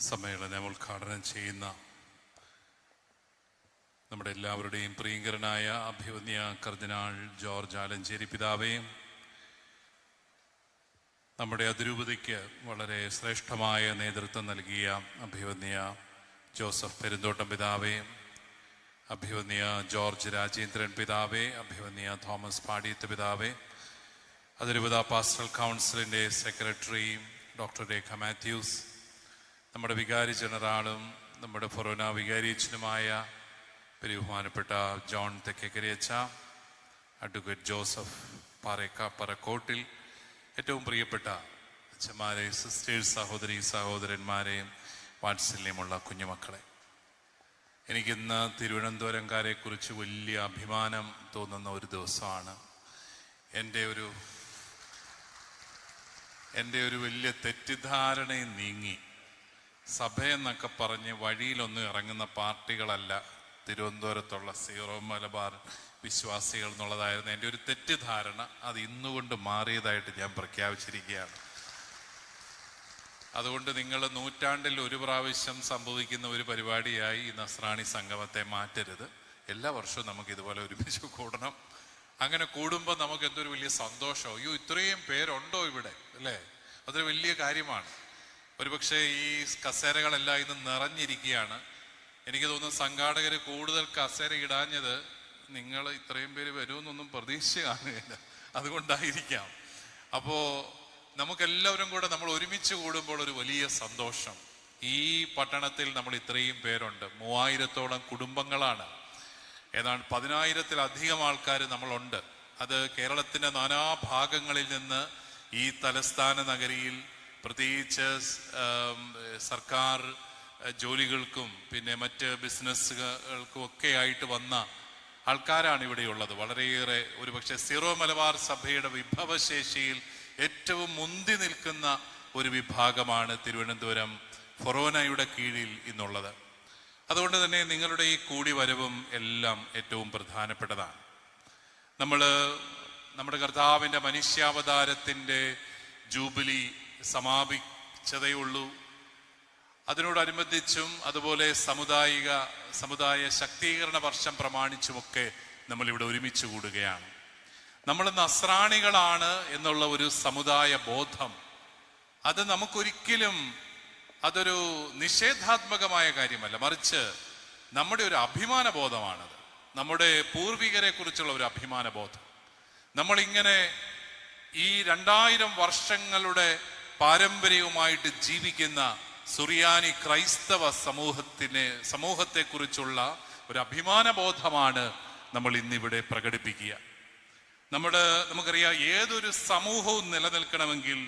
സമ്മേളനം ഉദ്ഘാടനം ചെയ്യുന്ന നമ്മുടെ എല്ലാവരുടെയും പ്രിയങ്കരനായ അഭിവന്യ കർദിനാൾ ജോർജ് ആലഞ്ചേരി പിതാവേ, നമ്മുടെ അതിരൂപതയ്ക്ക് വളരെ ശ്രേഷ്ഠമായ നേതൃത്വം നൽകിയ അഭിവന്യ ജോസഫ് പെരുന്തോട്ടം പിതാവേ, അഭിവന്യ ജോർജ് രാജേന്ദ്രൻ പിതാവേ, അഭിവന്യ തോമസ് പാടിയത്ത് പിതാവേ, അതിരൂപത പാസ്റ്ററൽ കൗൺസിലിൻ്റെ സെക്രട്ടറി ഡോക്ടർ രേഖ മാത്യൂസ്, നമ്മുടെ വികാരി ജനറാളും നമ്മുടെ ഫൊറോന വികാരിയച്ഛനുമായ ബഹുമാനപ്പെട്ട ജോൺ തെക്കേക്കരയച്ച, അഡ്വക്കേറ്റ് ജോസഫ് പറക്കോട്ടിൽ, ഏറ്റവും പ്രിയപ്പെട്ട അച്ഛന്മാരെ, സിസ്റ്റേഴ്സ്, സഹോദരി സഹോദരന്മാരെയും വാത്സല്യമുള്ള കുഞ്ഞുമക്കളെ, എനിക്കിന്ന് തിരുവനന്തപുരംകാരെക്കുറിച്ച് വലിയ അഭിമാനം തോന്നുന്ന ഒരു ദിവസമാണ്. എൻ്റെ ഒരു വലിയ തെറ്റിദ്ധാരണയും നീങ്ങി. സഭയെന്നൊക്കെ പറഞ്ഞ് വഴിയിലൊന്നും ഇറങ്ങുന്ന പാർട്ടികളല്ല തിരുവനന്തപുരത്തുള്ള സീറോ മലബാർ വിശ്വാസികൾ എന്നുള്ളതായിരുന്നു എൻ്റെ ഒരു തെറ്റിദ്ധാരണ. അത് ഇന്നുകൊണ്ട് മാറിയതായിട്ട് ഞാൻ പ്രഖ്യാപിച്ചിരിക്കുകയാണ്. അതുകൊണ്ട് നിങ്ങൾ നൂറ്റാണ്ടിൽ ഒരു പ്രാവശ്യം സംഭവിക്കുന്ന ഒരു പരിപാടിയായി ഈ നസ്രാണി സംഗമത്തെ മാറ്റരുത്. എല്ലാ വർഷവും നമുക്ക് ഇതുപോലെ ഒരുമിച്ച് കൂടണം. അങ്ങനെ കൂടുമ്പോൾ നമുക്ക് എന്തൊരു വലിയ സന്തോഷം. അയ്യോ, ഇത്രയും പേരുണ്ടോ ഇവിടെ, അല്ലേ? അതൊരു വലിയ കാര്യമാണ്. ഒരുപക്ഷെ ഈ കസേരകളെല്ലാം ഇന്ന് നിറഞ്ഞിരിക്കുകയാണ്. എനിക്ക് തോന്നുന്നു സംഘാടകർ കൂടുതൽ കസേര ഇടാഞ്ഞത് നിങ്ങൾ ഇത്രയും പേര് വരുമെന്നൊന്നും പ്രതീക്ഷ കാണുകയില്ല, അതുകൊണ്ടായിരിക്കാം. അപ്പോൾ നമുക്കെല്ലാവരും കൂടെ നമ്മൾ ഒരുമിച്ച് കൂടുമ്പോൾ ഒരു വലിയ സന്തോഷം. ഈ പട്ടണത്തിൽ നമ്മൾ ഇത്രയും പേരുണ്ട്, 3000-ഓളം കുടുംബങ്ങളാണ്, ഏതാണ്ട് 10,000-ത്തിലധികം ആൾക്കാർ നമ്മളുണ്ട്. അത് കേരളത്തിൻ്റെ നാനാഭാഗങ്ങളിൽ നിന്ന് ഈ തലസ്ഥാന നഗരിയിൽ, പ്രത്യേകിച്ച് സർക്കാർ ജോലികൾക്കും പിന്നെ മറ്റ് ബിസിനസ്സുകൾക്കും ഒക്കെ ആയിട്ട് വന്ന ആൾക്കാരാണ് ഇവിടെയുള്ളത്. വളരെയേറെ, ഒരുപക്ഷെ സീറോ മലബാർ സഭയുടെ വിഭവശേഷിയിൽ ഏറ്റവും മുന്തി നിൽക്കുന്ന ഒരു വിഭാഗമാണ് തിരുവനന്തപുരം ഫൊറോനയുടെ കീഴിൽ ഇന്നുള്ളത്. അതുകൊണ്ട് തന്നെ നിങ്ങളുടെ ഈ കൂടിവരവും എല്ലാം ഏറ്റവും പ്രധാനപ്പെട്ടതാണ്. നമ്മുടെ കർത്താവിൻ്റെ മനുഷ്യാവതാരത്തിൻ്റെ ജൂബിലി സമാപിച്ചതേ ഉള്ളൂ. അതിനോടനുബന്ധിച്ചും അതുപോലെ സമുദായ ശക്തീകരണ വർഷം പ്രമാണിച്ചുമൊക്കെ നമ്മളിവിടെ ഒരുമിച്ച് കൂടുകയാണ്. നമ്മൾ നസ്രാണികളാണ് എന്നുള്ള ഒരു സമുദായ ബോധം, അത് നമുക്കൊരിക്കലും അതൊരു നിഷേധാത്മകമായ കാര്യമല്ല, മറിച്ച് നമ്മുടെ ഒരു അഭിമാന ബോധമാണത്. നമ്മുടെ പൂർവികരെ കുറിച്ചുള്ള ഒരു അഭിമാന ബോധം. നമ്മളിങ്ങനെ ഈ 2000 വർഷങ്ങളുടെ പാരമ്പര്യവുമായിട്ട് ജീവിക്കുന്ന സുറിയാനി ക്രൈസ്തവ സമൂഹത്തെക്കുറിച്ചുള്ള ഒരു അഭിമാന ബോധമാണ് നമ്മൾ ഇന്നിവിടെ പ്രകടിപ്പിക്കുക. നമുക്കറിയാം, ഏതൊരു സമൂഹവും നിലനിൽക്കണമെങ്കിൽ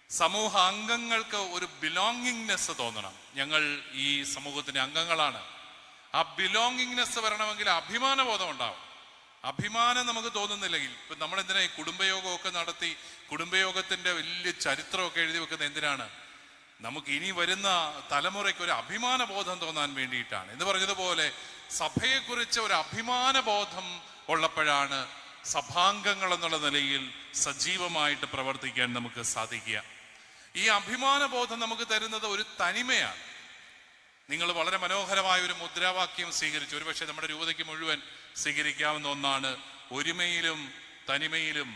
സമൂഹ അംഗങ്ങൾക്ക് ഒരു ബിലോങ്ങിങ്നെസ് തോന്നണം. ഞങ്ങൾ ഈ സമൂഹത്തിന്റെ അംഗങ്ങളാണ്. ആ ബിലോങ്ങിങ്നെസ് വരണമെങ്കിൽ അഭിമാന ബോധം ഉണ്ടാവും. അഭിമാനം നമുക്ക് തോന്നുന്നില്ലെങ്കിൽ, ഇപ്പൊ നമ്മളെന്തിനാ ഈ കുടുംബയോഗമൊക്കെ നടത്തി കുടുംബയോഗത്തിന്റെ വലിയ ചരിത്രമൊക്കെ എഴുതി വെക്കുന്നത് എന്തിനാണ്? നമുക്ക് ഇനി വരുന്ന തലമുറയ്ക്ക് ഒരു അഭിമാന ബോധം തോന്നാൻ വേണ്ടിയിട്ടാണ്. എന്ന് പറഞ്ഞതുപോലെ സഭയെക്കുറിച്ച് ഒരു അഭിമാന ബോധം ഉള്ളപ്പോഴാണ് സഭാംഗങ്ങൾ എന്നുള്ള നിലയിൽ സജീവമായിട്ട് പ്രവർത്തിക്കാൻ നമുക്ക് സാധിക്കുക. ഈ അഭിമാന ബോധം നമുക്ക് തരുന്നത് ഒരു തനിമയാണ്. നിങ്ങൾ വളരെ മനോഹരമായ ഒരു മുദ്രാവാക്യം സ്വീകരിച്ചു. ഒരുപക്ഷെ നമ്മുടെ രൂപതയ്ക്ക് മുഴുവൻ സ്വീകരിക്കാവുന്ന ഒന്നാണ്: ഒരുമയിലും തനിമയിലും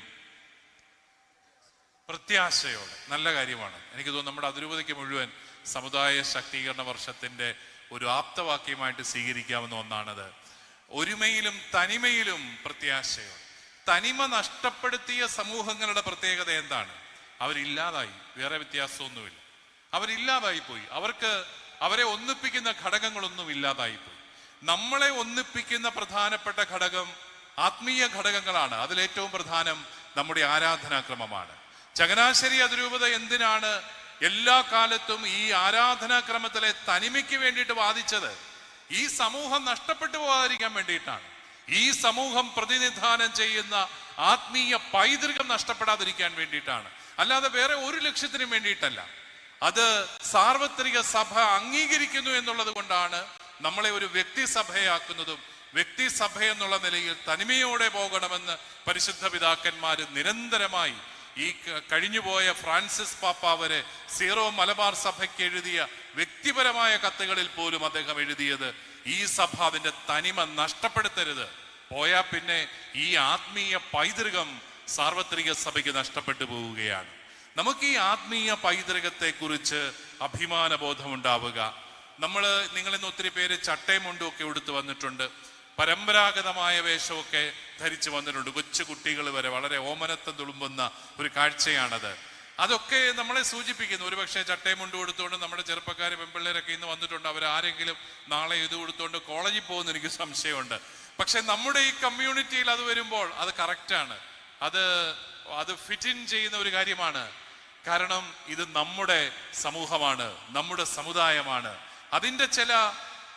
പ്രത്യാശയോടെ. നല്ല കാര്യമാണ്. എനിക്ക് തോന്നുന്നു നമ്മുടെ അതിരൂപതയ്ക്ക് മുഴുവൻ സമുദായ ശാക്തീകരണ വർഷത്തിന്റെ ഒരു ആപ്തവാക്യമായിട്ട് സ്വീകരിക്കാവുന്ന ഒന്നാണത്. ഒരുമയിലും തനിമയിലും പ്രത്യാശയോടെ. തനിമ നഷ്ടപ്പെടുത്തിയ സമൂഹങ്ങളുടെ പ്രത്യേകത എന്താണ്? അവരില്ലാതായി. വേറെ വ്യത്യാസമൊന്നുമില്ല. അവരില്ലാതായി പോയി. അവരെ ഒന്നിപ്പിക്കുന്ന ഘടകങ്ങളൊന്നും ഇല്ലാതായി പോയി. നമ്മളെ ഒന്നിപ്പിക്കുന്ന പ്രധാനപ്പെട്ട ഘടകം ആത്മീയ ഘടകങ്ങളാണ്. അതിലേറ്റവും പ്രധാനം നമ്മുടെ ആരാധനാക്രമമാണ്. ചങ്ങനാശ്ശേരി അതിരൂപത എന്തിനാണ് എല്ലാ കാലത്തും ഈ ആരാധനാക്രമത്തിലെ തനിമയ്ക്ക് വേണ്ടിയിട്ട് വാദിച്ചത്? ഈ സമൂഹം നഷ്ടപ്പെട്ടു പോകാതിരിക്കാൻ വേണ്ടിയിട്ടാണ്. ഈ സമൂഹം പ്രതിനിധാനം ചെയ്യുന്ന ആത്മീയ പൈതൃകം നഷ്ടപ്പെടാതിരിക്കാൻ വേണ്ടിയിട്ടാണ്. അല്ലാതെ വേറെ ഒരു ലക്ഷ്യത്തിനും വേണ്ടിയിട്ടല്ല. അത് സാർവത്രിക സഭ അംഗീകരിക്കുന്നു എന്നുള്ളത് കൊണ്ടാണ് നമ്മളെ ഒരു വ്യക്തിസഭയാക്കുന്നതും വ്യക്തിസഭ എന്നുള്ള നിലയിൽ തനിമയോടെ പോകണമെന്ന് പരിശുദ്ധ പിതാക്കന്മാര് നിരന്തരമായി ഈ കഴിഞ്ഞുപോയ ഫ്രാൻസിസ് പാപ്പ വരെ സീറോ മലബാർ സഭയ്ക്ക് എഴുതിയ വ്യക്തിപരമായ കത്തുകളിൽ പോലും അദ്ദേഹം എഴുതിയത് ഈ സഭ അതിന്റെ തനിമ നഷ്ടപ്പെടുത്തരുത്, പോയാ പിന്നെ ഈ ആത്മീയ പൈതൃകം സാർവത്രിക സഭയ്ക്ക് നഷ്ടപ്പെട്ടു പോവുകയാണ്. നമുക്ക് ഈ ആത്മീയ പൈതൃകത്തെ കുറിച്ച് അഭിമാന ബോധമുണ്ടാവുക. നിങ്ങളിന്ന് ഒത്തിരി പേര് ചട്ടയും മുണ്ടും ഒക്കെ എടുത്തു വന്നിട്ടുണ്ട്, പരമ്പരാഗതമായ വേഷമൊക്കെ ധരിച്ചു വന്നിട്ടുണ്ട്. കൊച്ചു കുട്ടികൾ വരെ വളരെ ഓമനത്തം തുളുമ്പുന്ന ഒരു കാഴ്ചയാണത്. അതൊക്കെ നമ്മളെ സൂചിപ്പിക്കുന്നു. ഒരുപക്ഷെ ചട്ടയും മുണ്ടും കൊടുത്തുകൊണ്ട് നമ്മുടെ ചെറുപ്പക്കാർ പെൺപിള്ളേരൊക്കെ ഇന്ന് വന്നിട്ടുണ്ട്. അവരാരെങ്കിലും നാളെ ഇത് കൊടുത്തുകൊണ്ട് കോളേജിൽ പോകുന്ന എനിക്ക് സംശയമുണ്ട്. പക്ഷെ നമ്മുടെ ഈ കമ്മ്യൂണിറ്റിയിൽ അത് വരുമ്പോൾ അത് കറക്റ്റാണ്, അത് ഫിറ്റ് ഇൻ ചെയ്യുന്ന ഒരു കാര്യമാണ്. കാരണം ഇത് നമ്മുടെ സമൂഹമാണ്, നമ്മുടെ സമുദായമാണ്. അതിൻ്റെ ചില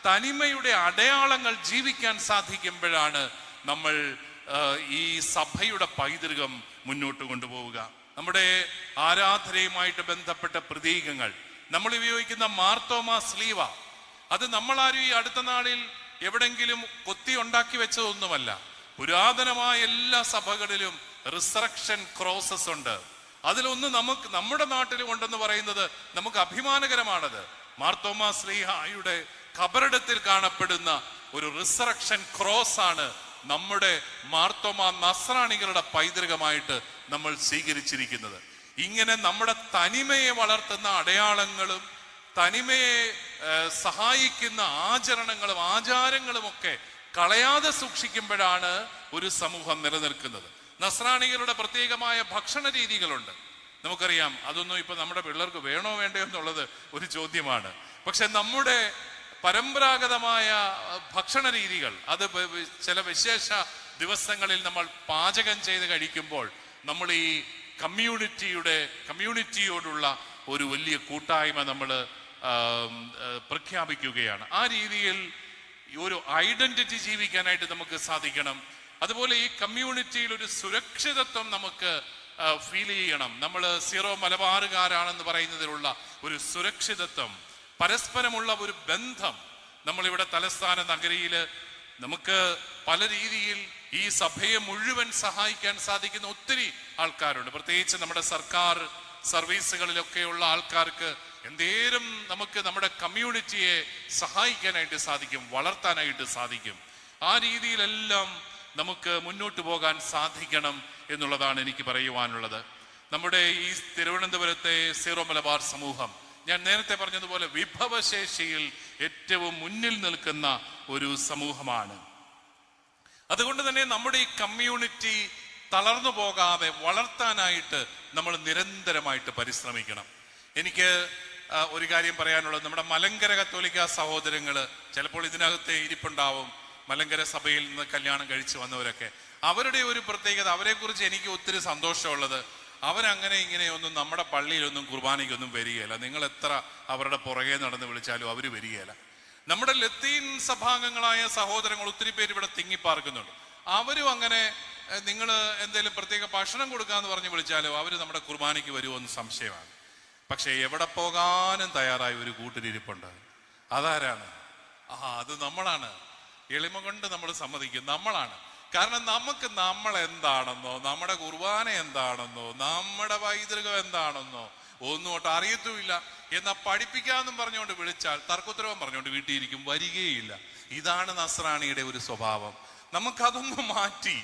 തനിമയുടെ അടയാളങ്ങൾ ജീവിക്കാൻ സാധിക്കുമ്പോഴാണ് നമ്മൾ ഈ സഭയുടെ പൈതൃകം മുന്നോട്ട് കൊണ്ടുപോവുക. നമ്മുടെ ആരാധനയുമായിട്ട് ബന്ധപ്പെട്ട പ്രതീകങ്ങൾ, നമ്മൾ ഉപയോഗിക്കുന്ന മാർത്തോമാ സ്ലീവ, അത് നമ്മളാരും ഈ അടുത്ത നാളിൽ എവിടെങ്കിലും കൊത്തി ഉണ്ടാക്കി വെച്ചതൊന്നുമല്ല. പുരാതനമായ എല്ലാ സഭകളിലും റിസറക്ഷൻ ക്രോസസ് ഉണ്ട്. അതിലൊന്ന് നമ്മുടെ നാട്ടിൽ ഉണ്ടെന്ന് പറയുന്നത് നമുക്ക് അഭിമാനകരമാണത്. മാർത്തോമാ സ്ലീഹായുടെ ഖബറിടത്തിൽ കാണപ്പെടുന്ന ഒരു റിസറക്ഷൻ ക്രോസ് ആണ് നമ്മുടെ മാർത്തോമാ നസ്രാണികളുടെ പൈതൃകമായിട്ട് നമ്മൾ സ്വീകരിച്ചിരിക്കുന്നത്. ഇങ്ങനെ നമ്മുടെ തനിമയെ വളർത്തുന്ന അടയാളങ്ങളും തനിമയെ സഹായിക്കുന്ന ആചരണങ്ങളും ആചാരങ്ങളും ഒക്കെ കളയാതെ സൂക്ഷിക്കുമ്പോഴാണ് ഒരു സമൂഹം നിലനിൽക്കുന്നത്. നസ്രാണികളുടെ പ്രത്യേകമായ ഭക്ഷണ രീതികളുണ്ട്, നമുക്കറിയാം. അതൊന്നും ഇപ്പൊ നമ്മുടെ പിള്ളേർക്ക് വേണോ വേണ്ടയോ എന്നുള്ളത് ഒരു ചോദ്യമാണ്. പക്ഷെ നമ്മുടെ പരമ്പരാഗതമായ ഭക്ഷണ രീതികൾ, അത് ചില വിശേഷ ദിവസങ്ങളിൽ നമ്മൾ പാചകം ചെയ്ത് കഴിക്കുമ്പോൾ നമ്മൾ ഈ കമ്മ്യൂണിറ്റിയോടുള്ള ഒരു വലിയ കൂട്ടായ്മ നമ്മൾ പ്രഖ്യാപിക്കുകയാണ്. ആ രീതിയിൽ ഒരു ഐഡന്റിറ്റി ജീവിക്കാനായിട്ട് നമുക്ക് സാധിക്കണം. അതുപോലെ ഈ കമ്മ്യൂണിറ്റിയിൽ ഒരു സുരക്ഷിതത്വം നമുക്ക് ഫീൽ ചെയ്യണം. നമ്മൾ സീറോ മലബാറുകാരാണെന്ന് പറയുന്നതിലുള്ള ഒരു സുരക്ഷിതത്വം, പരസ്പരമുള്ള ഒരു ബന്ധം. നമ്മളിവിടെ തലസ്ഥാന നഗരിയിൽ നമുക്ക് പല രീതിയിൽ ഈ സഭയെ മുഴുവൻ സഹായിക്കാൻ സാധിക്കുന്ന ഒത്തിരി ആൾക്കാരുണ്ട്. പ്രത്യേകിച്ച് നമ്മുടെ സർക്കാർ സർവീസുകളിലൊക്കെയുള്ള ആൾക്കാർക്ക് എന്തേലും നമുക്ക് നമ്മുടെ കമ്മ്യൂണിറ്റിയെ സഹായിക്കാനായിട്ട് സാധിക്കും, വളർത്താനായിട്ട് സാധിക്കും. ആ രീതിയിലെല്ലാം നമുക്ക് മുന്നോട്ട് പോകാൻ സാധിക്കണം എന്നുള്ളതാണ് എനിക്ക് പറയുവാനുള്ളത്. നമ്മുടെ ഈ തിരുവനന്തപുരത്തെ സീറോ മലബാർ സമൂഹം, ഞാൻ നേരത്തെ പറഞ്ഞതുപോലെ വിഭവശേഷിയിൽ ഏറ്റവും മുന്നിൽ നിൽക്കുന്ന ഒരു സമൂഹമാണ്. അതുകൊണ്ട് തന്നെ നമ്മുടെ ഈ കമ്മ്യൂണിറ്റി തളർന്നു പോകാതെ വളർത്താനായിട്ട് നമ്മൾ നിരന്തരമായിട്ട് പരിശ്രമിക്കണം. എനിക്ക് ഒരു കാര്യം പറയാനുള്ളത്, നമ്മുടെ മലങ്കര കത്തോലിക്ക സഹോദരങ്ങള് ചിലപ്പോൾ ഇതിനകത്തെ ഇരിപ്പുണ്ടാവും. മലങ്കര സഭയിൽ നിന്ന് കല്യാണം കഴിച്ചു വന്നവരൊക്കെ, അവരുടെ ഒരു പ്രത്യേകത, അവരെക്കുറിച്ച് എനിക്ക് ഒത്തിരി സന്തോഷമുള്ളത്, അവരങ്ങനെ ഇങ്ങനെയൊന്നും നമ്മുടെ പള്ളിയിലൊന്നും കുർബാനയ്ക്കൊന്നും വരികയില്ല. നിങ്ങൾ എത്ര അവരുടെ പുറകെ നടന്ന് വിളിച്ചാലും അവർ വരികയില്ല. നമ്മുടെ ലത്തീൻ സഭാംഗങ്ങളായ സഹോദരങ്ങൾ ഒത്തിരി പേര് ഇവിടെ തിങ്ങിപ്പാർക്കുന്നുണ്ട്. അവരും അങ്ങനെ നിങ്ങൾ എന്തെങ്കിലും പ്രത്യേക ഭക്ഷണം കൊടുക്കാന്ന് പറഞ്ഞ് വിളിച്ചാലോ അവർ നമ്മുടെ കുർബാനയ്ക്ക് വരുമോ എന്ന് സംശയമാണ്. പക്ഷെ എവിടെ പോകാനും തയ്യാറായ ഒരു കൂട്ടരിപ്പുണ്ട്. അതാരാണ്? അത് നമ്മളാണ്. എളിമ കൊണ്ട് നമ്മൾ സമ്മതിക്കും, നമ്മളാണ്. കാരണം നമുക്ക് നമ്മൾ എന്താണെന്നോ നമ്മുടെ കുർബാന എന്താണെന്നോ നമ്മുടെ പൈതൃകം എന്താണെന്നോ ഒന്നും ഒട്ട് അറിയത്തുമില്ല. എന്നാൽ പഠിപ്പിക്കാമെന്നും പറഞ്ഞുകൊണ്ട് വിളിച്ചാൽ തർക്കുത്തരവും പറഞ്ഞുകൊണ്ട് വീട്ടിലിരിക്കും, വരികയില്ല. ഇതാണ് നസ്രാണിയുടെ ഒരു സ്വഭാവം. നമുക്കതൊന്ന് മാറ്റി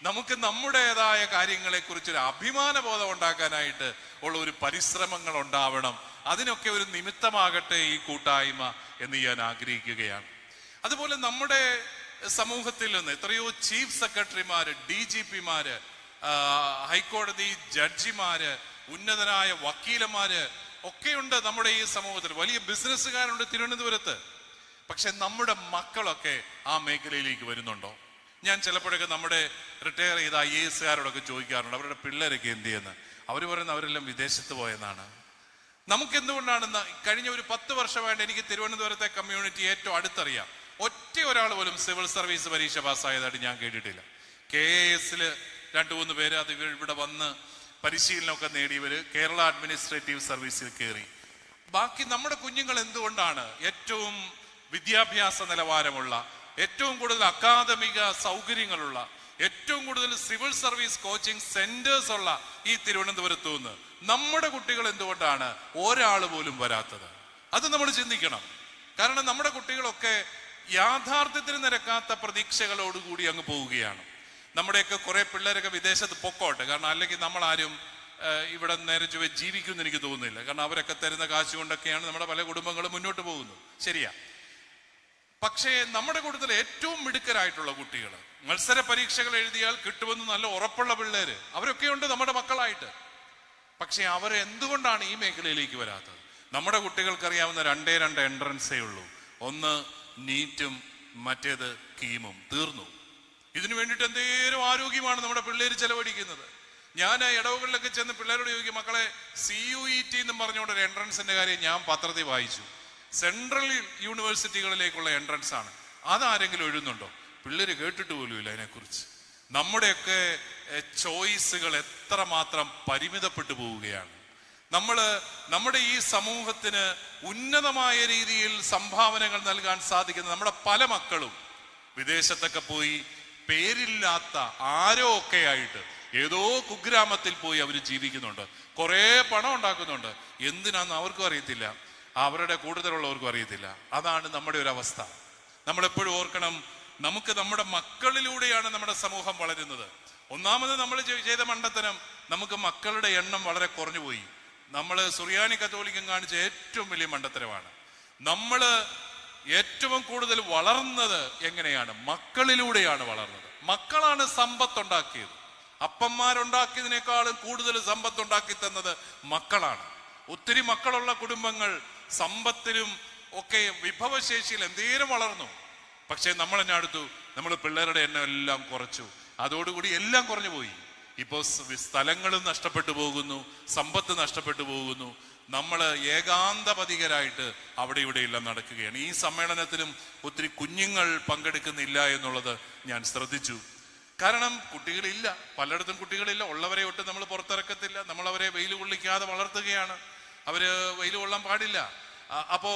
നമുക്ക് നമ്മുടേതായ കാര്യങ്ങളെ കുറിച്ചൊരു അഭിമാന ബോധം ഉണ്ടാക്കാനായിട്ട് ഉള്ള ഒരു പരിശ്രമങ്ങൾ ഉണ്ടാവണം. അതിനൊക്കെ ഒരു നിമിത്തമാകട്ടെ ഈ കൂട്ടായ്മ എന്ന് ഞാൻ ആഗ്രഹിക്കുകയാണ്. അതുപോലെ നമ്മുടെ സമൂഹത്തിൽ നിന്ന് എത്രയോ ചീഫ് സെക്രട്ടറിമാര്, DGPമാര്, ഹൈക്കോടതി ജഡ്ജിമാര്, ഉന്നതനായ വക്കീലന്മാര് ഒക്കെയുണ്ട് നമ്മുടെ ഈ സമൂഹത്തിൽ. വലിയ ബിസിനസ്സുകാരുണ്ട് തിരുവനന്തപുരത്ത്. പക്ഷെ നമ്മുടെ മക്കളൊക്കെ ആ മേഖലയിലേക്ക് വരുന്നുണ്ടോ? ഞാൻ ചിലപ്പോഴൊക്കെ നമ്മുടെ റിട്ടയർ ചെയ്ത IASകാരോടൊക്കെ ചോദിക്കാറുണ്ട്, അവരുടെ പിള്ളേരൊക്കെ എന്ത് ചെയ്യുന്നത്? അവർ പറയുന്നത് അവരെല്ലാം വിദേശത്ത് പോയെന്നാണ്. നമുക്ക് എന്തുകൊണ്ടാണ് കഴിഞ്ഞ ഒരു 10 വർഷമായിട്ട് എനിക്ക് തിരുവനന്തപുരത്തെ കമ്മ്യൂണിറ്റി ഏറ്റവും അടുത്തറിയാം. ഒറ്റ ഒരാൾ പോലും സിവിൽ സർവീസ് പരീക്ഷ പാസ്സായതായിട്ട് ഞാൻ കേട്ടിട്ടില്ല. KAS 2-3 പേര് അത് ഇവിടെ വന്ന് പരിശീലനമൊക്കെ നേടിയവര് കേരള അഡ്മിനിസ്ട്രേറ്റീവ് സർവീസിൽ കയറി. ബാക്കി നമ്മുടെ കുഞ്ഞുങ്ങൾ എന്തുകൊണ്ടാണ് ഏറ്റവും വിദ്യാഭ്യാസ നിലവാരമുള്ള, ഏറ്റവും കൂടുതൽ അക്കാദമിക സൗകര്യങ്ങളുള്ള, ഏറ്റവും കൂടുതൽ സിവിൽ സർവീസ് കോച്ചിങ് സെന്റേഴ്സ് ഉള്ള ഈ തിരുവനന്തപുരത്ത് നിന്ന് നമ്മുടെ കുട്ടികൾ എന്തുകൊണ്ടാണ് ഒരാൾ പോലും വരാത്തത്? അത് നമ്മൾ ചിന്തിക്കണം. കാരണം നമ്മുടെ കുട്ടികളൊക്കെ യാഥാർത്ഥ്യത്തിന് നിരക്കാത്ത പ്രതീക്ഷകളോടുകൂടി അങ്ങ് പോവുകയാണ്. നമ്മുടെയൊക്കെ കുറെ പിള്ളേരൊക്കെ വിദേശത്ത് പൊക്കോട്ടെ, കാരണം അല്ലെങ്കിൽ നമ്മൾ ആരും ഇവിടെ നേരെ ചൊവ്വേ ജീവിക്കുമെന്ന് എനിക്ക് തോന്നുന്നില്ല. കാരണം അവരൊക്കെ തരുന്ന കാശ് കൊണ്ടൊക്കെയാണ് നമ്മുടെ പല കുടുംബങ്ങളും മുന്നോട്ട് പോകുന്നത്. ശരിയാ. പക്ഷേ നമ്മുടെ കൂട്ടത്തിൽ ഏറ്റവും മിടുക്കരായിട്ടുള്ള കുട്ടികൾ, മത്സര പരീക്ഷകൾ എഴുതിയാൽ കിട്ടുമെന്ന് നല്ല ഉറപ്പുള്ള പിള്ളേര്, അവരൊക്കെയുണ്ട് നമ്മുടെ മക്കളായിട്ട്. പക്ഷെ അവർ എന്തുകൊണ്ടാണ് ഈ മേഖലയിലേക്ക് വരാത്തത്? നമ്മുടെ കുട്ടികൾക്കറിയാവുന്ന രണ്ടേ എൻട്രൻസേ ഉള്ളൂ. ഒന്ന് നീറ്റും മറ്റേത് കീമും. തീർന്നു. ഇതിനു വേണ്ടിയിട്ട് എന്തേലും ആരോഗ്യമാണ് നമ്മുടെ പിള്ളേര് ചെലവഴിക്കുന്നത്. ഞാൻ ഇടവുകളിലൊക്കെ ചെന്ന് പിള്ളേരോട് ചോദിക്കും, മക്കളെ CUET എന്നും പറഞ്ഞുകൊണ്ട് ഒരു എൻട്രൻസിന്റെ കാര്യം ഞാൻ പത്രത്തിൽ വായിച്ചു. സെൻട്രൽ യൂണിവേഴ്സിറ്റികളിലേക്കുള്ള എൻട്രൻസ് ആണ്. അതാരെങ്കിലും എഴുതുന്നുണ്ടോ? പിള്ളേര് കേട്ടിട്ട് പോലും ഇല്ല അതിനെക്കുറിച്ച്. നമ്മുടെയൊക്കെ ചോയ്സുകൾ എത്രമാത്രം പരിമിതപ്പെട്ടു പോവുകയാണ്. നമ്മുടെ ഈ സമൂഹത്തിന് ഉന്നതമായ രീതിയിൽ സംഭാവനകൾ നൽകാൻ സാധിക്കുന്ന നമ്മുടെ പല മക്കളും വിദേശത്തൊക്കെ പോയി പേരില്ലാത്ത ആരോ ഒക്കെ ആയിട്ട് ഏതോ കുഗ്രാമത്തിൽ പോയി അവർ ജീവിക്കുന്നുണ്ട്, കുറെ പണം ഉണ്ടാക്കുന്നുണ്ട്. എന്തിനാന്ന് അവർക്കും അറിയത്തില്ല, അവരുടെ കൂടുതലുള്ളവർക്കും അറിയത്തില്ല. അതാണ് നമ്മുടെ ഒരു അവസ്ഥ. നമ്മളെപ്പോഴും ഓർക്കണം, നമുക്ക് നമ്മുടെ മക്കളിലൂടെയാണ് നമ്മുടെ സമൂഹം വളരുന്നത്. ഒന്നാമത് നമ്മൾ ചെയ്ത മണ്ടത്തരം, നമുക്ക് മക്കളുടെ എണ്ണം വളരെ കുറഞ്ഞു പോയി. നമ്മൾ സുറിയാനി കത്തോലിക്കൻ കാണിച്ച ഏറ്റവും വലിയ മണ്ടത്തരമാണ്. നമ്മള് ഏറ്റവും കൂടുതൽ വളർന്നത് എങ്ങനെയാണ്? മക്കളിലൂടെയാണ് വളർന്നത്. മക്കളാണ് സമ്പത്തുണ്ടാക്കിയത്. അപ്പന്മാരുണ്ടാക്കിയതിനേക്കാളും കൂടുതൽ സമ്പത്തുണ്ടാക്കി തന്നത് മക്കളാണ്. ഒത്തിരി മക്കളുള്ള കുടുംബങ്ങൾ സമ്പത്തിലും ഒക്കെ വിഭവശേഷിയിൽ എന്തേലും വളർന്നു. പക്ഷെ നമ്മൾ എന്നെ അടുത്തു, നമ്മൾ പിള്ളേരുടെ എണ്ണം എല്ലാം കുറച്ചു. അതോടുകൂടി എല്ലാം കുറഞ്ഞു പോയി. ഇപ്പോ സ്ഥലങ്ങളും നഷ്ടപ്പെട്ടു പോകുന്നു, സമ്പത്ത് നഷ്ടപ്പെട്ടു പോകുന്നു. നമ്മൾ ഏകാന്തപതികരായിട്ട് അവിടെ ഇവിടെ എല്ലാം നടക്കുകയാണ്. ഈ സമ്മേളനത്തിലും ഒത്തിരി കുഞ്ഞുങ്ങൾ പങ്കെടുക്കുന്നില്ല എന്നുള്ളത് ഞാൻ ശ്രദ്ധിച്ചു. കാരണം കുട്ടികളില്ല, പലയിടത്തും കുട്ടികളില്ല. ഉള്ളവരെ ഒട്ടും നമ്മൾ പുറത്തിറക്കത്തില്ല. നമ്മൾ അവരെ വെയിൽ കൊള്ളിക്കാതെ വളർത്തുകയാണ്. അവര് വെയിൽ കൊള്ളാൻ പാടില്ല. അപ്പോ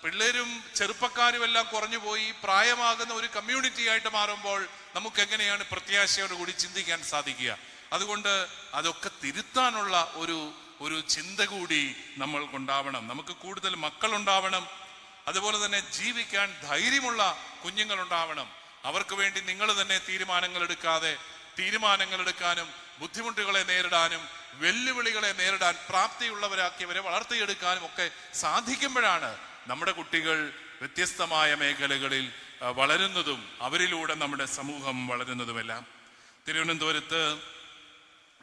പിള്ളേരും ചെറുപ്പക്കാരും എല്ലാം കുറഞ്ഞു പോയി. പ്രായമാകുന്ന ഒരു കമ്മ്യൂണിറ്റി ആയിട്ട് മാറുമ്പോൾ നമുക്ക് എങ്ങനെയാണ് പ്രത്യാശയോടുകൂടി ചിന്തിക്കാൻ സാധിക്കുക? അതുകൊണ്ട് അതൊക്കെ തിരുത്താനുള്ള ഒരു ചിന്ത കൂടി നമ്മൾക്കുണ്ടാവണം. നമുക്ക് കൂടുതൽ മക്കളുണ്ടാവണം. അതുപോലെ തന്നെ ജീവിക്കാൻ ധൈര്യമുള്ള കുഞ്ഞുങ്ങൾ ഉണ്ടാവണം. അവർക്ക് വേണ്ടി നിങ്ങൾ തന്നെ തീരുമാനങ്ങൾ എടുക്കാനും ബുദ്ധിമുട്ടുകളെ നേരിടാനും വെല്ലുവിളികളെ നേരിടാൻ പ്രാപ്തിയുള്ളവരാക്കിയവരെ വളർത്തിയെടുക്കാനും ഒക്കെ സാധിക്കുമ്പോഴാണ് നമ്മുടെ കുട്ടികൾ വ്യത്യസ്തമായ മേഖലകളിൽ വളരുന്നതും അവരിലൂടെ നമ്മുടെ സമൂഹം വളരുന്നതുമെല്ലാം. തിരുവനന്തപുരത്ത്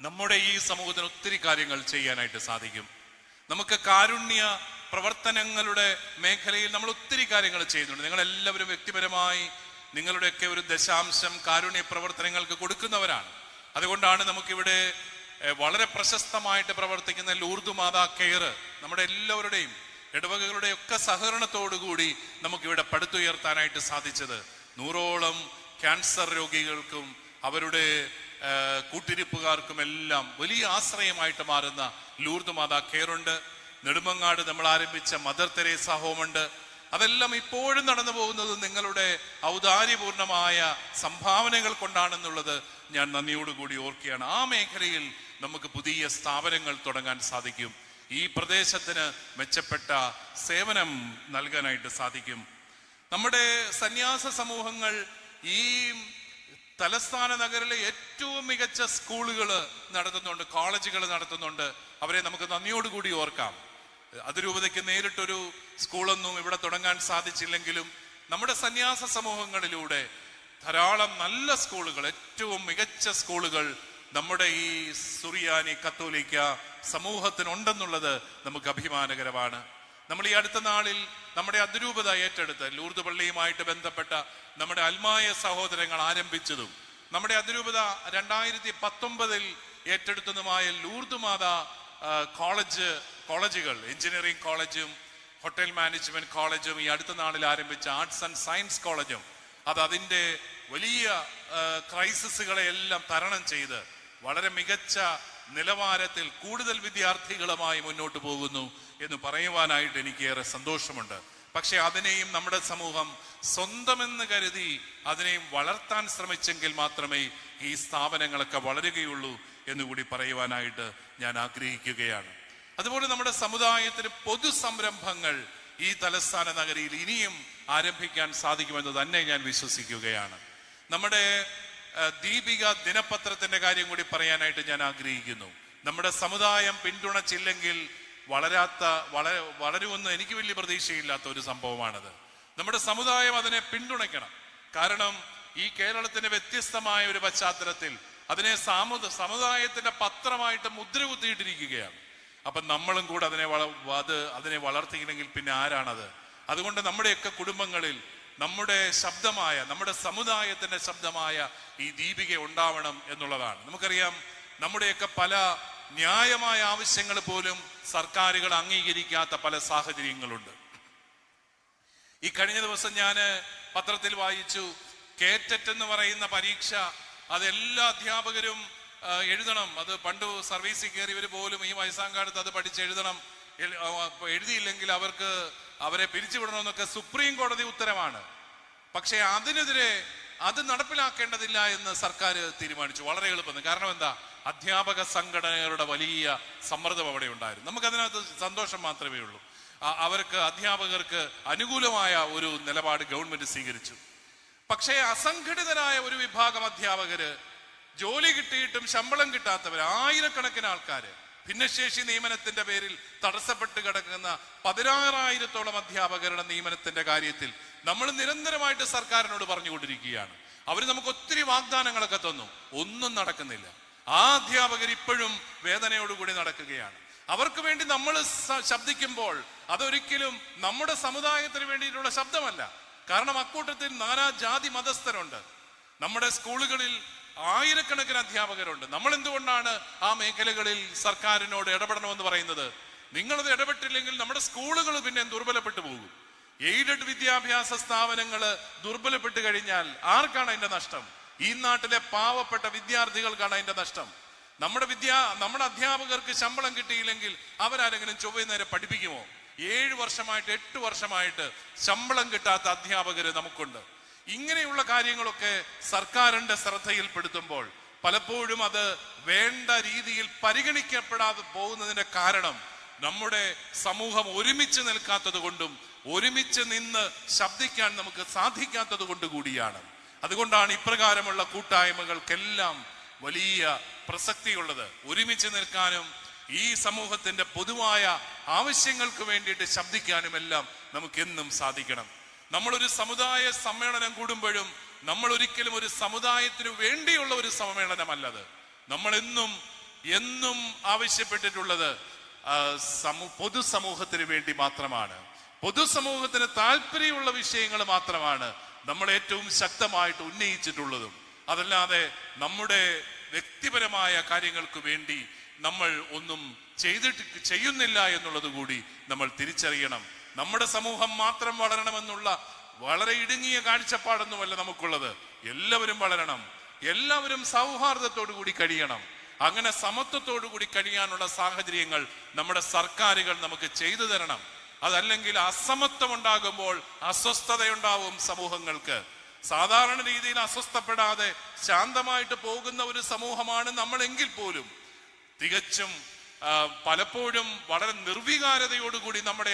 നമ്മുടെ ഈ സമൂഹത്തിന് ഒത്തിരി കാര്യങ്ങൾ ചെയ്യാനായിട്ട് സാധിക്കും. നമുക്ക് കാരുണ്യ പ്രവർത്തനങ്ങളുടെ മേഖലയിൽ നമ്മൾ ഒത്തിരി കാര്യങ്ങൾ ചെയ്യുന്നുണ്ട്. നിങ്ങളെല്ലാവരും വ്യക്തിപരമായി നിങ്ങളുടെയൊക്കെ ഒരു ദശാംശം കാരുണ്യ പ്രവർത്തനങ്ങൾക്ക് കൊടുക്കുന്നവരാണ്. അതുകൊണ്ടാണ് നമുക്കിവിടെ വളരെ പ്രശസ്തമായിട്ട് പ്രവർത്തിക്കുന്ന ലൂർദ് മാതാ കെയർ നമ്മുടെ എല്ലാവരുടെയും ഇടവകകളുടെയും ഒക്കെ സഹകരണത്തോടുകൂടി നമുക്കിവിടെ പടുത്തുയർത്താനായിട്ട് സാധിച്ചത്. 100ഓളം ക്യാൻസർ രോഗികൾക്കും അവരുടെ കൂട്ടിരിപ്പുകാർക്കുമെല്ലാം വലിയ ആശ്രയമായിട്ട് മാറുന്ന ലൂർദ് മാതാ കെയറുണ്ട്. നെടുമങ്ങാട് നമ്മൾ ആരംഭിച്ച മദർ തെരേസ ഹോമുണ്ട്. അതെല്ലാം ഇപ്പോഴും നടന്നു പോകുന്നത് നിങ്ങളുടെ ഔദാര്യപൂർണമായ സംഭാവനകൾ കൊണ്ടാണെന്നുള്ളത് ഞാൻ നന്ദിയോടുകൂടി ഓർക്കുകയാണ്. ആ മേഖലയിൽ നമുക്ക് പുതിയ സ്ഥാപനങ്ങൾ തുടങ്ങാൻ സാധിക്കും. ഈ പ്രദേശത്തിന് മെച്ചപ്പെട്ട സേവനം നൽകാനായിട്ട് സാധിക്കും. നമ്മുടെ സന്യാസ സമൂഹങ്ങൾ ഈ തലസ്ഥാന നഗരിലെ ഏറ്റവും മികച്ച സ്കൂളുകൾ നടത്തുന്നുണ്ട്, കോളേജുകൾ നടത്തുന്നുണ്ട്. അവരെ നമുക്ക് നന്ദിയോടുകൂടി ഓർക്കാം. അതിരൂപതയ്ക്ക് നേരിട്ടൊരു സ്കൂളൊന്നും ഇവിടെ തുടങ്ങാൻ സാധിച്ചില്ലെങ്കിലും നമ്മുടെ സന്യാസ സമൂഹങ്ങളിലൂടെ ധാരാളം നല്ല സ്കൂളുകൾ, ഏറ്റവും മികച്ച സ്കൂളുകൾ നമ്മുടെ ഈ സുറിയാനി കത്തോലിക്ക സമൂഹത്തിനുണ്ടെന്നുള്ളത് നമുക്ക് അഭിമാനകരമാണ്. നമ്മൾ ഈ അടുത്ത നാളിൽ നമ്മുടെ അതിരൂപത ഏറ്റെടുത്ത് ലൂർദ് പള്ളിയുമായിട്ട് ബന്ധപ്പെട്ട നമ്മുടെ അൽമായ സഹോദരങ്ങൾ ആരംഭിച്ചതും നമ്മുടെ അതിരൂപത 2019 ഏറ്റെടുത്തതുമായ ലൂർദ് മാതാ കോളേജുകൾ, എഞ്ചിനീയറിംഗ് കോളേജും ഹോട്ടൽ മാനേജ്മെന്റ് കോളേജും ഈ അടുത്ത നാളിൽ ആരംഭിച്ച ആർട്സ് ആൻഡ് സയൻസ് കോളേജും അതിന്റെ വലിയ ക്രൈസിസുകളെ എല്ലാം തരണം ചെയ്ത് വളരെ മികച്ച നിലവാരത്തിൽ കൂടുതൽ വിദ്യാർത്ഥികളുമായി മുന്നോട്ട് പോകുന്നു എന്ന് പറയുവാനായിട്ട് എനിക്ക് ഏറെ സന്തോഷമുണ്ട്. പക്ഷെ അതിനെയും നമ്മുടെ സമൂഹം സ്വന്തമെന്ന് കരുതി അതിനെയും വളർത്താൻ ശ്രമിച്ചെങ്കിൽ മാത്രമേ ഈ സ്ഥാപനങ്ങളൊക്കെ വളരുകയുള്ളൂ എന്നുകൂടി പറയുവാനായിട്ട് ഞാൻ ആഗ്രഹിക്കുകയാണ്. അതുപോലെ നമ്മുടെ സമുദായത്തിന് പൊതു സംരംഭങ്ങൾ ഈ തലസ്ഥാന നഗരിയിൽ ഇനിയും ആരംഭിക്കാൻ സാധിക്കുമെന്ന് തന്നെ ഞാൻ വിശ്വസിക്കുകയാണ്. നമ്മുടെ ദീപിക ദിനപത്രത്തിന്റെ കാര്യം കൂടി പറയാനായിട്ട് ഞാൻ ആഗ്രഹിക്കുന്നു. നമ്മുടെ സമുദായം പിന്തുണച്ചില്ലെങ്കിൽ വളരുമെന്ന് എനിക്ക് വലിയ പ്രതീക്ഷയില്ലാത്ത ഒരു സംഭവമാണത്. നമ്മുടെ സമുദായം അതിനെ പിന്തുണയ്ക്കണം. കാരണം ഈ കേരളത്തിന്റെ വ്യത്യസ്തമായ ഒരു പശ്ചാത്തലത്തിൽ അതിനെ സമുദായത്തിന്റെ പത്രമായിട്ട് മുദ്ര കുത്തിയിട്ടിരിക്കുകയാണ്. അപ്പൊ നമ്മളും കൂടെ അതിനെ വളർത്തിയില്ലെങ്കിൽ പിന്നെ ആരാണത്? അതുകൊണ്ട് നമ്മുടെയൊക്കെ കുടുംബങ്ങളിൽ നമ്മുടെ ശബ്ദമായ, നമ്മുടെ സമുദായത്തിന്റെ ശബ്ദമായ ഈ ദീപിക ഉണ്ടാവണം എന്നുള്ളതാണ്. നമുക്കറിയാം, നമ്മുടെയൊക്കെ പല ന്യായമായ ആവശ്യങ്ങൾ പോലും സർക്കാരുകൾ അംഗീകരിക്കാത്ത പല സാഹചര്യങ്ങളുണ്ട്. ഈ കഴിഞ്ഞ ദിവസം ഞാൻ പത്രത്തിൽ വായിച്ചു, കേറ്ററ്റ് എന്ന് പറയുന്ന പരീക്ഷ അതെല്ലാ അധ്യാപകരും എഴുതണം. അത് പണ്ട് സർവീസിൽ കയറിയവർ പോലും ഈ വയസ്സാങ്കാലത്ത് അത് പഠിച്ചെഴുതണം. എഴുതിയില്ലെങ്കിൽ അവരെ പിരിച്ചുവിടണമെന്നൊക്കെ സുപ്രീം കോടതി ഉത്തരവാണ്. പക്ഷെ അതിനെതിരെ അത് നടപ്പിലാക്കേണ്ടതില്ല എന്ന് സർക്കാർ തീരുമാനിച്ചു. വളരെ എളുപ്പം. കാരണം എന്താ? അധ്യാപക സംഘടനകളുടെ വലിയ സമ്മർദ്ദം അവിടെ ഉണ്ടായിരുന്നു. നമുക്കതിനകത്ത് സന്തോഷം മാത്രമേ ഉള്ളൂ. അധ്യാപകർക്ക് അനുകൂലമായ ഒരു നിലപാട് ഗവൺമെന്റ് സ്വീകരിച്ചു. പക്ഷേ അസംഘടിതരായ ഒരു വിഭാഗം അധ്യാപകര്, ജോലി കിട്ടിയിട്ടും ശമ്പളം കിട്ടാത്തവർ, ആയിരക്കണക്കിന് ആൾക്കാര്, ഭിന്നശേഷി നിയമനത്തിന്റെ പേരിൽ തടസ്സപ്പെട്ട് കിടക്കുന്ന 16,000-ഓളം അധ്യാപകരുടെ നിയമനത്തിന്റെ കാര്യത്തിൽ നമ്മൾ നിരന്തരമായിട്ട് സർക്കാരിനോട് പറഞ്ഞുകൊണ്ടിരിക്കുകയാണ്. അവർ നമുക്ക് ഒത്തിരി വാഗ്ദാനങ്ങളൊക്കെ തന്നു, ഒന്നും നടക്കുന്നില്ല. ആ അധ്യാപകർ ഇപ്പോഴും വേദനയോടുകൂടി നടക്കുകയാണ്. അവർക്ക് വേണ്ടി നമ്മൾ ശബ്ദിക്കുമ്പോൾ അതൊരിക്കലും നമ്മുടെ സമുദായത്തിന് വേണ്ടിയിട്ടുള്ള ശബ്ദമല്ല. കാരണം അക്കൂട്ടത്തിൽ നാനാ ജാതി മതസ്ഥരുണ്ട്. നമ്മുടെ സ്കൂളുകളിൽ ആയിരക്കണക്കിന് അധ്യാപകരുണ്ട്. നമ്മൾ എന്തുകൊണ്ടാണ് ആ മേഖലകളിൽ സർക്കാരിനോട് ഇടപെടണമെന്ന് പറയുന്നത്? നിങ്ങളത് ഇടപെട്ടില്ലെങ്കിൽ നമ്മുടെ സ്കൂളുകൾ പിന്നെ ദുർബലപ്പെട്ടു പോകും. എയ്ഡഡ് വിദ്യാഭ്യാസ സ്ഥാപനങ്ങൾ ദുർബലപ്പെട്ടു കഴിഞ്ഞാൽ ആർക്കാണ് അതിന്റെ നഷ്ടം? ഈ നാട്ടിലെ പാവപ്പെട്ട വിദ്യാർത്ഥികൾക്കാണ് അതിന്റെ നഷ്ടം. നമ്മുടെ അധ്യാപകർക്ക് ശമ്പളം കിട്ടിയില്ലെങ്കിൽ അവരാരെങ്കിലും ചൊവ്വ നേരെ പഠിപ്പിക്കുമോ? 7 വർഷമായിട്ട് 8 വർഷമായിട്ട് ശമ്പളം കിട്ടാത്ത അധ്യാപകര് നമുക്കുണ്ട്. ഇങ്ങനെയുള്ള കാര്യങ്ങളൊക്കെ സർക്കാരിന്റെ ശ്രദ്ധയിൽപ്പെടുത്തുമ്പോൾ പലപ്പോഴും അത് വേണ്ട രീതിയിൽ പരിഗണിക്കപ്പെടാതെ പോകുന്നതിന്റെ കാരണം നമ്മുടെ സമൂഹം ഒരുമിച്ച് നിൽക്കാത്തത് കൊണ്ടും ഒരുമിച്ച് നിന്ന് ശബ്ദിക്കാൻ നമുക്ക് സാധിക്കാത്തത് കൊണ്ട് കൂടിയാണ്. അതുകൊണ്ടാണ് ഇപ്രകാരമുള്ള കൂട്ടായ്മകൾക്കെല്ലാം വലിയ പ്രസക്തിയുള്ളത്. ഒരുമിച്ച് നിൽക്കാനും ഈ സമൂഹത്തിന്റെ പൊതുവായ ആവശ്യങ്ങൾക്ക് വേണ്ടിയിട്ട് ശബ്ദിക്കാനും എല്ലാം നമുക്കെന്നും സാധിക്കണം. നമ്മളൊരു സമുദായ സമ്മേളനം കൂടുമ്പോഴും നമ്മൾ ഒരിക്കലും ഒരു സമുദായത്തിന് വേണ്ടിയുള്ള ഒരു സമ്മേളനമല്ലത്. നമ്മൾ എന്നും ആവശ്യപ്പെട്ടിട്ടുള്ളത് പൊതുസമൂഹത്തിന് വേണ്ടി മാത്രമാണ്. പൊതുസമൂഹത്തിന് താല്പര്യമുള്ള വിഷയങ്ങൾ മാത്രമാണ് നമ്മൾ ഏറ്റവും ശക്തമായിട്ട് ഉന്നയിച്ചിട്ടുള്ളതും. അതല്ലാതെ നമ്മുടെ വ്യക്തിപരമായ കാര്യങ്ങൾക്ക് വേണ്ടി നമ്മൾ ഒന്നും ചെയ്യുന്നില്ല എന്നുള്ളത് കൂടി നമ്മൾ തിരിച്ചറിയണം. നമ്മുടെ സമൂഹം മാത്രം വളരണമെന്നുള്ള വളരെ ഇടുങ്ങിയ കാഴ്ചപ്പാടൊന്നുമല്ല നമുക്കുള്ളത്. എല്ലാവരും വളരണം, എല്ലാവരും സൗഹാർദ്ദത്തോടു കൂടി കഴിയണം. അങ്ങനെ സമത്വത്തോടു കൂടി കഴിയാനുള്ള സാഹചര്യങ്ങൾ നമ്മുടെ സർക്കാരുകൾ നമുക്ക് ചെയ്തു തരണം. അതല്ലെങ്കിൽ അസമത്വം ഉണ്ടാകുമ്പോൾ അസ്വസ്ഥതയുണ്ടാവും സമൂഹങ്ങൾക്ക്. സാധാരണ രീതിയിൽ അസ്വസ്ഥപ്പെടാതെ ശാന്തമായിട്ട് പോകുന്ന ഒരു സമൂഹമാണ് നമ്മളെങ്കിൽ പോലും തികച്ചും പലപ്പോഴും വളരെ നിർവികാരതയോടുകൂടി നമ്മുടെ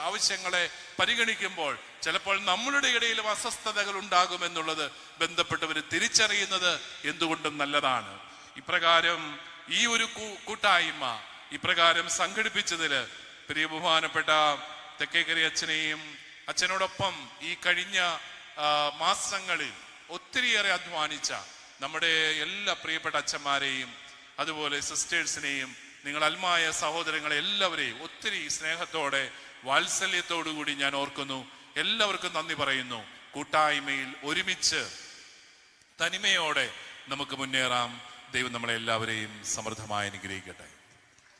ആവശ്യങ്ങളെ പരിഗണിക്കുമ്പോൾ ചിലപ്പോൾ നമ്മളുടെ ഇടയിലും അസ്വസ്ഥതകൾ ഉണ്ടാകുമെന്നുള്ളത് ബന്ധപ്പെട്ടവർ തിരിച്ചറിയുന്നത് എന്തുകൊണ്ടും നല്ലതാണ്. ഇപ്രകാരം ഈ ഒരു കൂട്ടായ്മ ഇപ്രകാരം സംഘടിപ്പിച്ചതില് പ്രിയ ബഹുമാനപ്പെട്ട തെക്കേക്കരി അച്ഛനോടൊപ്പം ഈ കഴിഞ്ഞ മാസങ്ങളിൽ ഒത്തിരിയേറെ അധ്വാനിച്ച നമ്മുടെ എല്ലാ പ്രിയപ്പെട്ട അച്ഛന്മാരെയും അതുപോലെ സിസ്റ്റേഴ്സിനെയും നിങ്ങൾ അൽമായ സഹോദരങ്ങളെ എല്ലാവരെയും ഒത്തിരി സ്നേഹത്തോടെ വാത്സല്യത്തോടു കൂടി ഞാൻ ഓർക്കുന്നു. എല്ലാവർക്കും നന്ദി പറയുന്നു. കൂട്ടായ്മയിൽ ഒരുമിച്ച് തനിമയോടെ നമുക്ക് മുന്നേറാം. ദൈവം നമ്മളെ എല്ലാവരെയും സമൃദ്ധമായി അനുഗ്രഹിക്കട്ടെ.